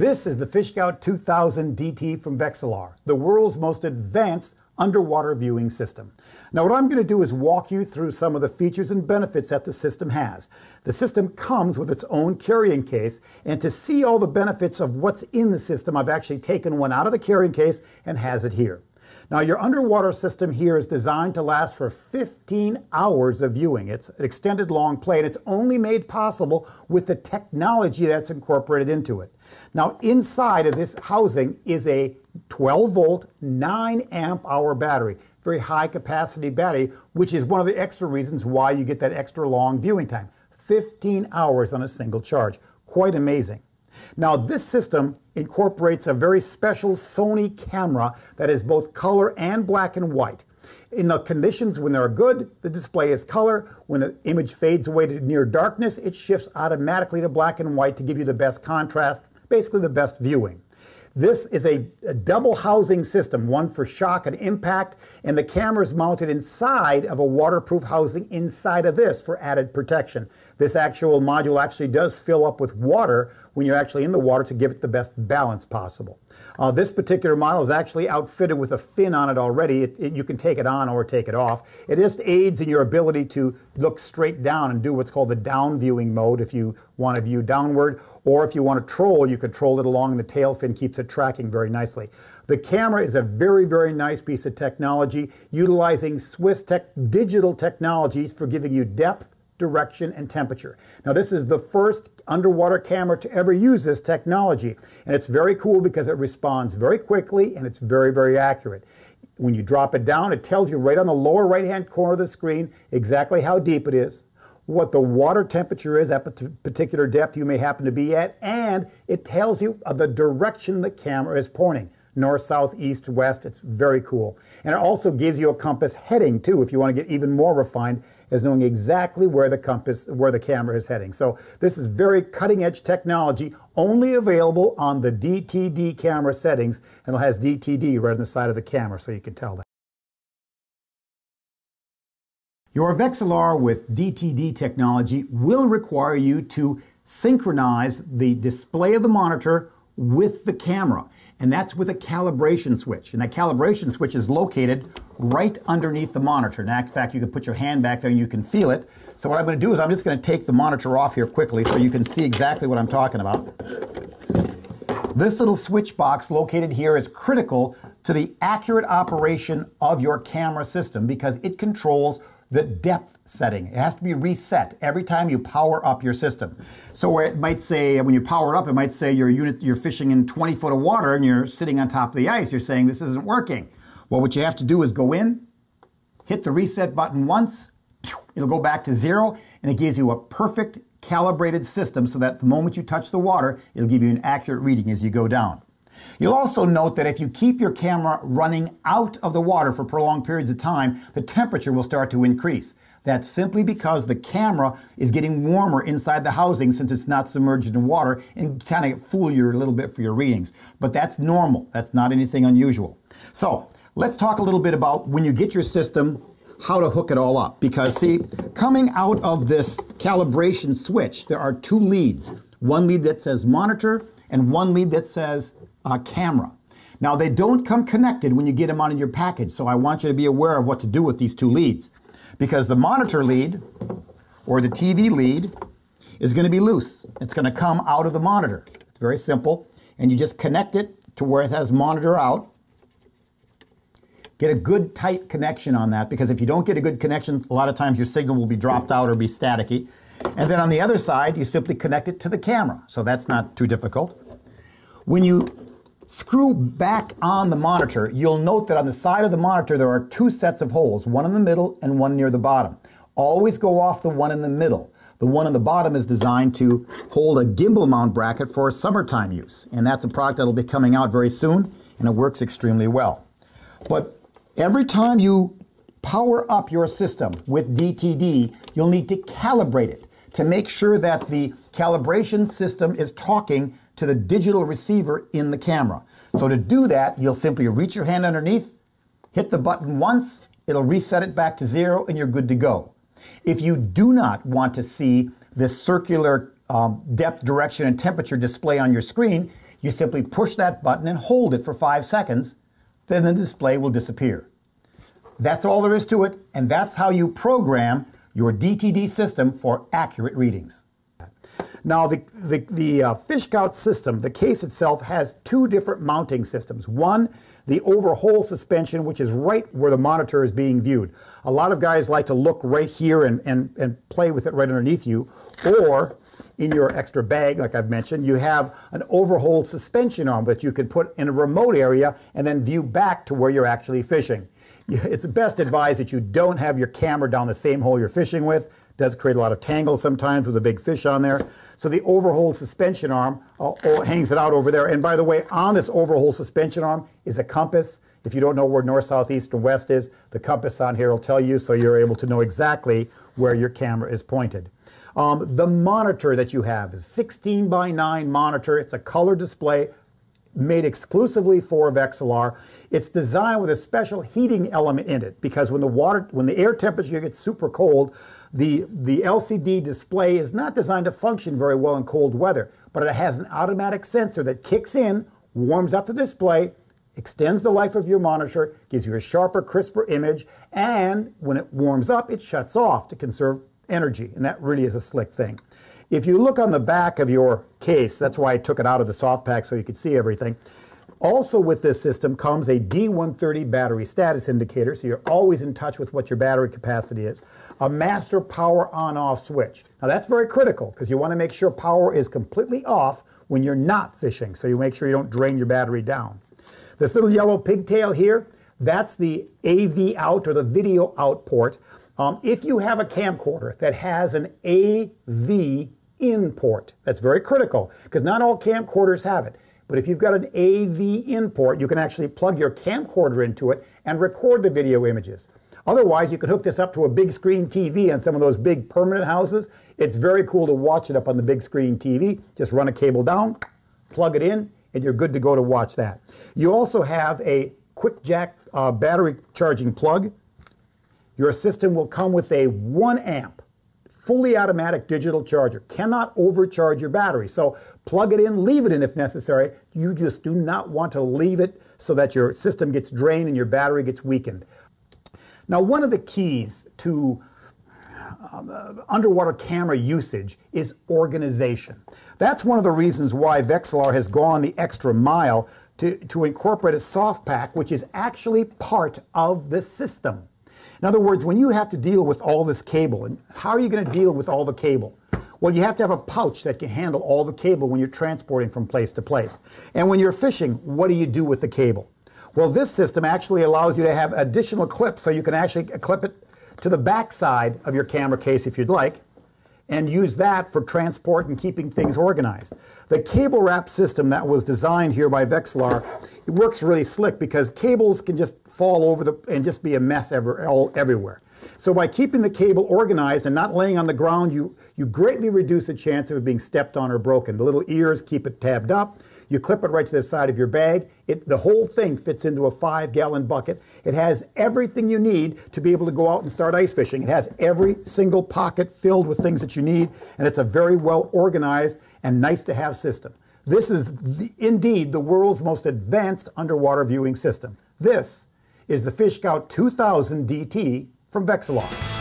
This is the FS-2000 DT from Vexilar, the world's most advanced underwater viewing system. Now what I'm going to do is walk you through some of the features and benefits that the system has. The system comes with its own carrying case, and to see all the benefits of what's in the system, I've actually taken one out of the carrying case and has it here. Now your underwater system here is designed to last for 15 hours of viewing. It's an extended long play, and it's only made possible with the technology that's incorporated into it. Now inside of this housing is a 12 volt, 9 amp hour battery. Very high capacity battery, which is one of the extra reasons why you get that extra long viewing time. 15 hours on a single charge. Quite amazing. Now this system incorporates a very special Sony camera that is both color and black and white. In the conditions when they're good, the display is color. When the image fades away to near darkness, it shifts automatically to black and white to give you the best contrast, basically the best viewing. This is a double housing system, one for shock and impact, and the camera is mounted inside of a waterproof housing inside of this for added protection. This actual module actually does fill up with water when you're actually in the water to give it the best balance possible. This particular model is actually outfitted with a fin on it already. You can take it on or take it off. It just aids in your ability to look straight down and do what's called the down viewing mode if you want to view downward, or if you want to troll, you can troll it along, and the tail fin keeps it tracking very nicely. The camera is a very, very nice piece of technology, utilizing Swiss digital technologies for giving you depth, direction, and temperature. Now this is the first underwater camera to ever use this technology, and it's very cool because it responds very quickly and it's very, very accurate. When you drop it down, it tells you right on the lower right-hand corner of the screen exactly how deep it is, what the water temperature is at a particular depth you may happen to be at, and it tells you the direction the camera is pointing. North, south, east, west. It's very cool. And it also gives you a compass heading too, if you want to get even more refined, as knowing exactly where the camera is heading. So this is very cutting edge technology, only available on the DTD camera settings, and it has DTD right on the side of the camera, so you can tell that. Your Vexilar with DTD technology will require you to synchronize the display of the monitor with the camera, and that's with a calibration switch. And that calibration switch is located right underneath the monitor. Now, in fact, you can put your hand back there and you can feel it. So what I'm going to do is I'm just going to take the monitor off here quickly so you can see exactly what I'm talking about. This little switch box located here is critical to the accurate operation of your camera system because it controls the depth setting. It has to be reset every time you power up your system. So where it might say, when you power up, it might say you're fishing in 20 foot of water and you're sitting on top of the ice. You're saying this isn't working. Well, what you have to do is go in, hit the reset button once, it'll go back to 0, and it gives you a perfect calibrated system so that the moment you touch the water, it'll give you an accurate reading as you go down. You'll also note that if you keep your camera running out of the water for prolonged periods of time, the temperature will start to increase. That's simply because the camera is getting warmer inside the housing since it's not submerged in water, and kind of fool you a little bit for your readings. But that's normal. That's not anything unusual. So let's talk a little bit about when you get your system, how to hook it all up. Because see, coming out of this calibration switch, there are two leads. One lead that says monitor and one lead that says camera. Now they don't come connected when you get them on in your package, so I want you to be aware of what to do with these two leads. Because the monitor lead, or the TV lead, is going to be loose. It's going to come out of the monitor. It's very simple, and you just connect it to where it has monitor out. Get a good tight connection on that, because if you don't get a good connection, a lot of times your signal will be dropped out or be staticky. And then on the other side, you simply connect it to the camera, so that's not too difficult. When you screw back on the monitor, you'll note that on the side of the monitor there are two sets of holes, one in the middle and one near the bottom. Always go off the one in the middle. The one on the bottom is designed to hold a gimbal mount bracket for summertime use, and that's a product that will be coming out very soon, and it works extremely well. But every time you power up your system with DTD, you'll need to calibrate it to make sure that the calibration system is talking to the digital receiver in the camera. So to do that, you'll simply reach your hand underneath, hit the button once, it'll reset it back to 0, and you're good to go. If you do not want to see this circular depth, direction, and temperature display on your screen, You simply push that button and hold it for 5 seconds, then the display will disappear. That's all there is to it, and that's how you program your DTD system for accurate readings. Now, the Fish Scout system, the case itself, has two different mounting systems. One, the overhole suspension, which is right where the monitor is being viewed. A lot of guys like to look right here and play with it right underneath you, or in your extra bag, like I've mentioned, you have an overhole suspension arm that you can put in a remote area and then view back to where you're actually fishing. It's best advised that you don't have your camera down the same hole you're fishing with. It does create a lot of tangles sometimes with a big fish on there. So the overhole suspension arm hangs it out over there. And by the way, on this overhole suspension arm is a compass. If you don't know where north, south, east, and west is, the compass on here will tell you, so you're able to know exactly where your camera is pointed. The monitor that you have is a 16:9 monitor. It's a color display made exclusively for Vexilar. It's designed with a special heating element in it, because when the air temperature gets super cold, the LCD display is not designed to function very well in cold weather, but it has an automatic sensor that kicks in, warms up the display, extends the life of your monitor, gives you a sharper, crisper image, and when it warms up, it shuts off to conserve energy, and that really is a slick thing. If you look on the back of your case, that's why I took it out of the soft pack so you could see everything. Also with this system comes a D130 battery status indicator, so you're always in touch with what your battery capacity is. A master power on-off switch. Now that's very critical, because you want to make sure power is completely off when you're not fishing, so you make sure you don't drain your battery down. This little yellow pigtail here, that's the AV out, or the video out port. If you have a camcorder that has an AV in port, that's very critical, because not all camcorders have it. But if you've got an AV in port, you can actually plug your camcorder into it and record the video images. Otherwise, you can hook this up to a big screen TV on some of those big permanent houses. It's very cool to watch it up on the big screen TV. Just run a cable down, plug it in, and you're good to go to watch that. You also have a quick jack battery charging plug. Your system will come with a 1 amp, fully automatic digital charger. Cannot overcharge your battery. So plug it in, leave it in if necessary. You just do not want to leave it so that your system gets drained and your battery gets weakened. Now, one of the keys to underwater camera usage is organization. That's one of the reasons why Vexilar has gone the extra mile to incorporate a soft pack, which is actually part of the system. In other words, when you have to deal with all this cable, and how are you going to deal with all the cable? Well, you have to have a pouch that can handle all the cable when you're transporting from place to place. And when you're fishing, what do you do with the cable? Well, this system actually allows you to have additional clips, so you can actually clip it to the back side of your camera case if you'd like, and use that for transport and keeping things organized. The cable wrap system that was designed here by Vexilar, it works really slick, because cables can just fall over and just be a mess everywhere. So by keeping the cable organized and not laying on the ground, you greatly reduce the chance of it being stepped on or broken. The little ears keep it tabbed up. You clip it right to the side of your bag. The whole thing fits into a 5-gallon bucket. It has everything you need to be able to go out and start ice fishing. It has every single pocket filled with things that you need, and it's a very well organized and nice to have system. This is indeed the world's most advanced underwater viewing system. This is the Fish Scout 2000 DT from Vexilar.